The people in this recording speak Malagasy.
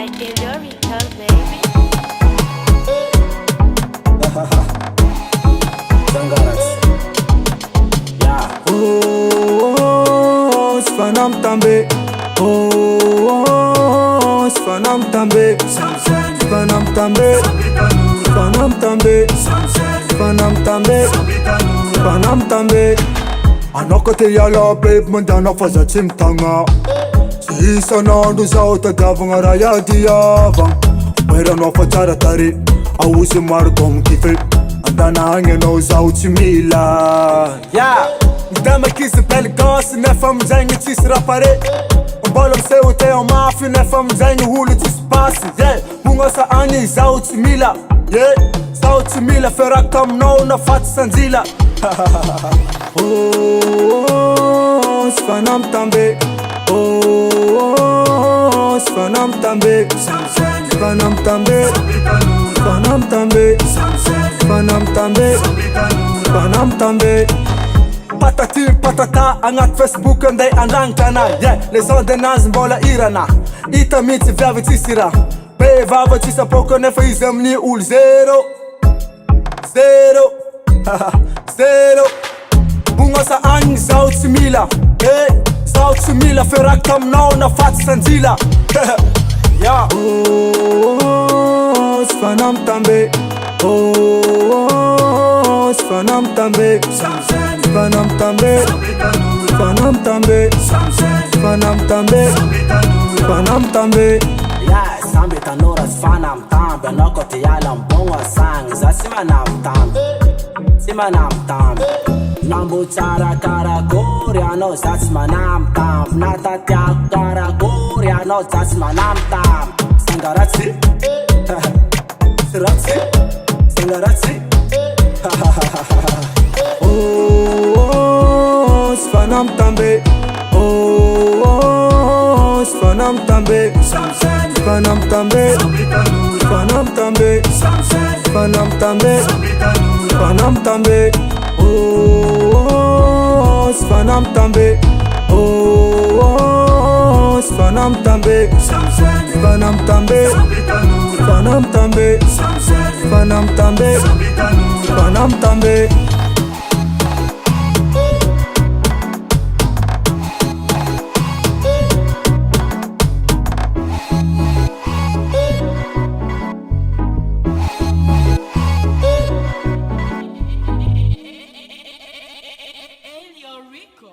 by Elio Rico, baby. Zangaras. Yeah. Oh, Sfanam Tambe. Oh, Sfanam Tambe. Sfanam Tambe. Sfanam Tambe. Sfanam Tambe. Sfanam Tambe. Anakate yala babe mandana faza chimtanga. Isa nandu zao tadavanga raya diavang. Mera no fachara tari. Awusi markom kifil. Andana hange no zao chimila. Yeah. Dama kisi pel gas nefam zangi tis rapare. Bolom se ute o mafi nefam zangi hulu tis pasi. Yeah. Bunga sa ani zao chimila. Yeah. Zao chimila ferakam no na fat sanzila. Oh, Sfanam Tambe. Oh, Sfanam Tambe. Sfanam Tambe. Sfanam Tambe. Sfanam Tambe. Sfanam Tambe. Patati patata angat Facebook andai andrangitana. Yeah, les ordonnances mbola irana. Ita mitsy viavy tsisy raha. Be vava tsisy apoko nefa izy amin'ny olo zero. Zero. Zero. Bunga sa agny zao tsy mila. Zao tsy mila ferak taminao na faty sanjila. Yeah. Oh, Sfanam Tambe. Oh, Sfanam Tambe. Sfanam Tambe. Sfanam Tambe. Sfanam Tambe. Sfanam Tambe. Yeah, sambe tanora sfanam tambe. Anako te yala mbongo sang. Za si manam tambe. Si manam tambe. Nambu tsara karakory anao za tsy manam tambe. Natatiako karakory anao za tsy manam tambe. Sangaratsy. Siratsy. Sangaratsy. Oh, Sfanam Tambe. Oh, Sfanam Tambe. Sfanam Tambe. Sfanam Tambe. Sfanam Tambe. Sfanam Tambe. Oh, Sfanam Tambe. Oh, Sfanam Tambe. Sfanam Tambe. Sfanam Tambe. Sfanam Tambe. Sfanam Tambe. Elio Rico.